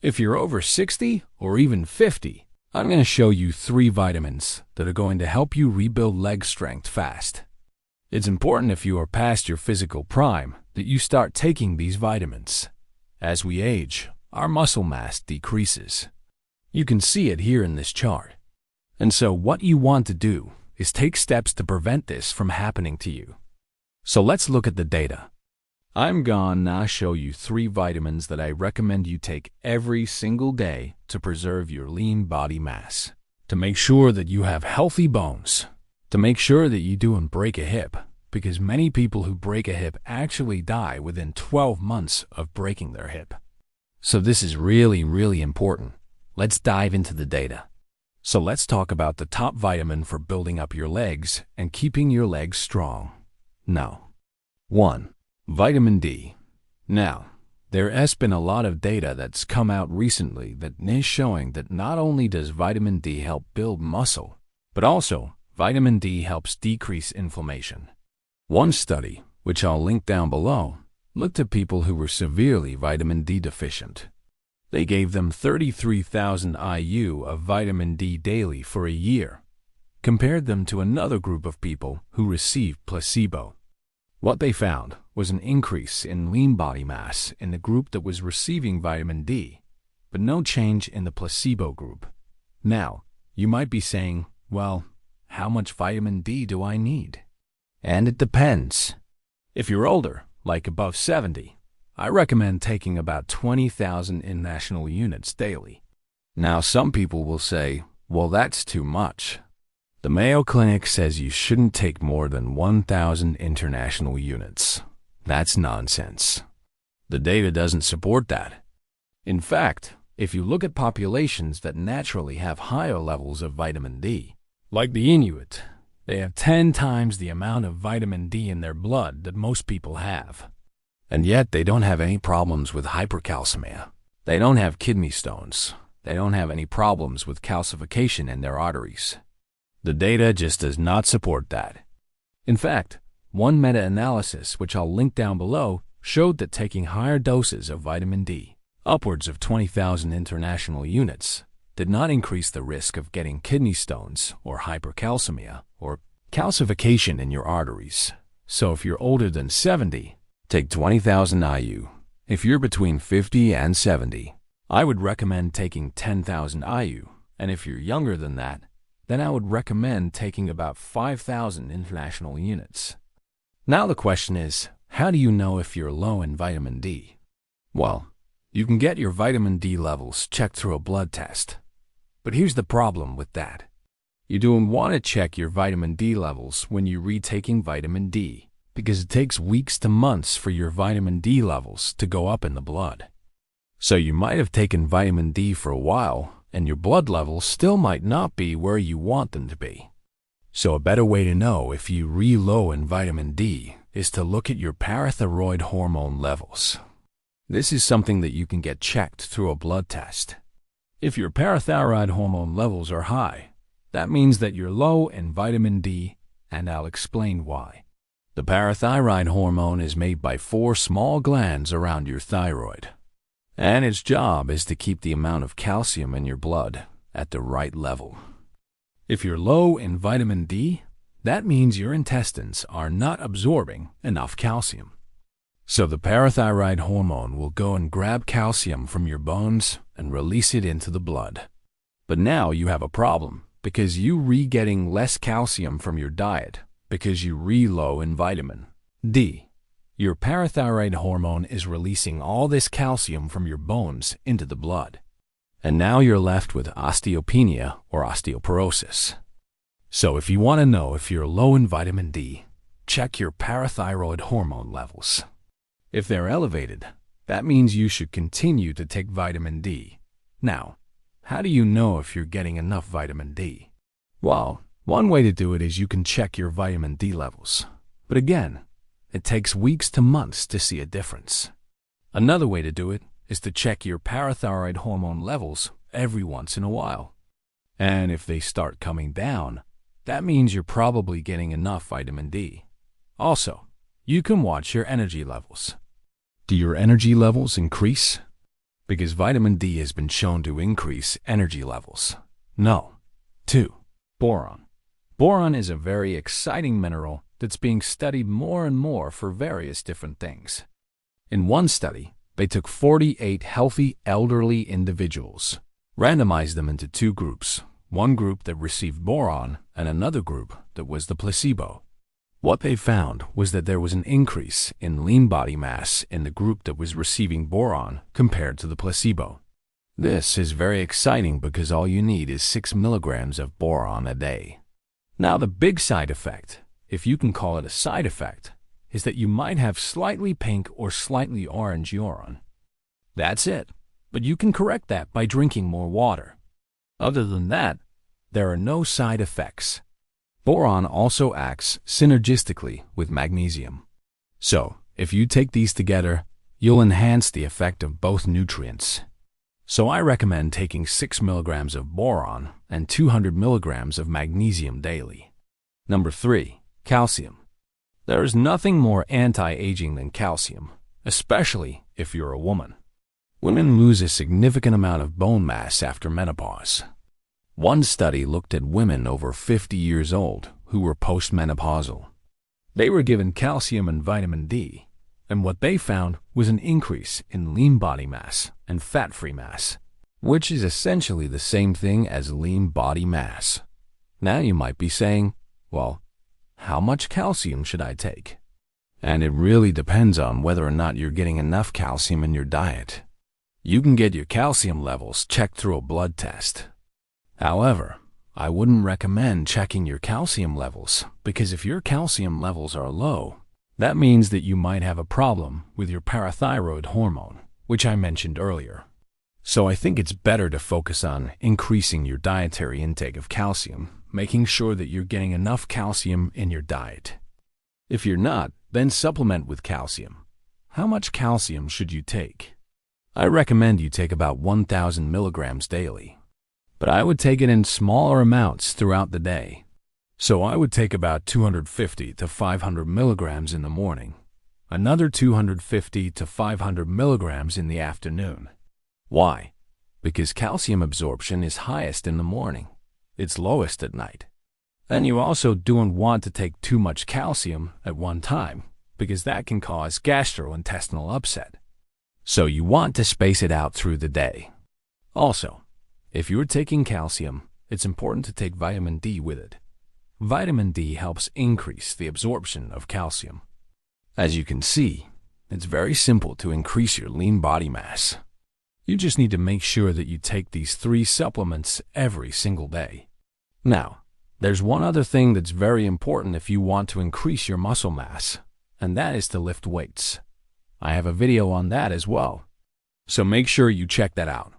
If you're over 60 or even 50, I'm going to show you 3 vitamins that are going to help you rebuild leg strength fast. It's important if you are past your physical prime that you start taking these vitamins. As we age, our muscle mass decreases. You can see it here in this chart. And so what you want to do is take steps to prevent this from happening to you. So let's look at the data. I'm going to show you 3 vitamins that I recommend you take every single day to preserve your lean body mass, to make sure that you have healthy bones, to make sure that you don't break a hip, because many people who break a hip actually die within 12 months of breaking their hip. So this is really, really important. Let's dive into the data. So let's talk about the top vitamin for building up your legs and keeping your legs strong. Now, 1. Vitamin D. Now, there has been a lot of data that's come out recently that is showing that not only does vitamin D help build muscle, but also vitamin D helps decrease inflammation. One study, which I'll link down below, looked at people who were severely vitamin D deficient. They gave them 33,000 IU of vitamin D daily for a year, compared them to another group of people who received placebo. What they found was an increase in lean body mass in the group that was receiving vitamin D, but no change in the placebo group. Now, you might be saying, well, how much vitamin D do I need? And it depends. If you're older, like above 70, I recommend taking about 20,000 international units daily. Now, some people will say, well, that's too much. The Mayo Clinic says you shouldn't take more than 1,000 international units. That's nonsense. The data doesn't support that. In fact, if you look at populations that naturally have higher levels of vitamin D, like the Inuit, they have 10 times the amount of vitamin D in their blood that most people have. And yet they don't have any problems with hypercalcemia. They don't have kidney stones. They don't have any problems with calcification in their arteries. The data just does not support that. In fact, one meta-analysis, which I'll link down below, showed that taking higher doses of vitamin D, upwards of 20,000 international units, did not increase the risk of getting kidney stones or hypercalcemia or calcification in your arteries. So if you're older than 70, take 20,000 IU. If you're between 50 and 70, I would recommend taking 10,000 IU. And if you're younger than that, then I would recommend taking about 5,000 international units. Now the question is, how do you know if you're low in vitamin D? Well, you can get your vitamin D levels checked through a blood test. But here's the problem with that. You don't want to check your vitamin D levels when you're retaking vitamin D, because it takes weeks to months for your vitamin D levels to go up in the blood. So you might have taken vitamin D for a while, and your blood levels still might not be where you want them to be. So a better way to know if you're low in vitamin D is to look at your parathyroid hormone levels. This is something that you can get checked through a blood test. If your parathyroid hormone levels are high, that means that you're low in vitamin D, and I'll explain why. The parathyroid hormone is made by 4 small glands around your thyroid, and its job is to keep the amount of calcium in your blood at the right level. If you're low in vitamin D, that means your intestines are not absorbing enough calcium. So the parathyroid hormone will go and grab calcium from your bones and release it into the blood. But now you have a problem because you're getting less calcium from your diet because you're low in vitamin D. Your parathyroid hormone is releasing all this calcium from your bones into the blood. And now you're left with osteopenia or osteoporosis. So if you want to know if you're low in vitamin D, check your parathyroid hormone levels. If they're elevated, that means you should continue to take vitamin D. Now, how do you know if you're getting enough vitamin D? Well, one way to do it is you can check your vitamin D levels. But again, it takes weeks to months to see a difference. Another way to do it is to check your parathyroid hormone levels every once in a while. And if they start coming down, that means you're probably getting enough vitamin D. Also, you can watch your energy levels. Do your energy levels increase? because vitamin D has been shown to increase energy levels. No. 2. Boron. Boron is a very exciting mineral that's being studied more and more for various different things. In one study, they took 48 healthy elderly individuals, randomized them into two groups, one group that received boron and another group that was the placebo. What they found was that there was an increase in lean body mass in the group that was receiving boron compared to the placebo. This is very exciting because all you need is 6 milligrams of boron a day. Now the big side effect, if you can call it a side effect, is that you might have slightly pink or slightly orange urine. That's it, but you can correct that by drinking more water. Other than that, there are no side effects. Boron also acts synergistically with magnesium. So, if you take these together, you'll enhance the effect of both nutrients. So I recommend taking 6 milligrams of boron and 200 milligrams of magnesium daily. Number 3. Calcium. There is nothing more anti-aging than calcium, especially if you're a woman. Women lose a significant amount of bone mass after menopause. One study looked at women over 50 years old who were postmenopausal. They were given calcium and vitamin D, and what they found was an increase in lean body mass and fat-free mass, which is essentially the same thing as lean body mass. Now you might be saying, well, how much calcium should I take? And it really depends on whether or not you're getting enough calcium in your diet. You can get your calcium levels checked through a blood test. However, I wouldn't recommend checking your calcium levels because if your calcium levels are low, that means that you might have a problem with your parathyroid hormone, which I mentioned earlier. So I think it's better to focus on increasing your dietary intake of calcium, making sure that you're getting enough calcium in your diet. If you're not, then supplement with calcium. How much calcium should you take? I recommend you take about 1,000 milligrams daily, but I would take it in smaller amounts throughout the day. So I would take about 250 to 500 milligrams in the morning, another 250 to 500 milligrams in the afternoon. Why? Because calcium absorption is highest in the morning. It's lowest at night. And you also don't want to take too much calcium at one time, because that can cause gastrointestinal upset. So you want to space it out through the day. Also, if you're taking calcium, it's important to take vitamin D with it. Vitamin D helps increase the absorption of calcium. As you can see, it's very simple to increase your lean body mass. You just need to make sure that you take these 3 supplements every single day. Now, there's one other thing that's very important if you want to increase your muscle mass, and that is to lift weights. I have a video on that as well. So make sure you check that out.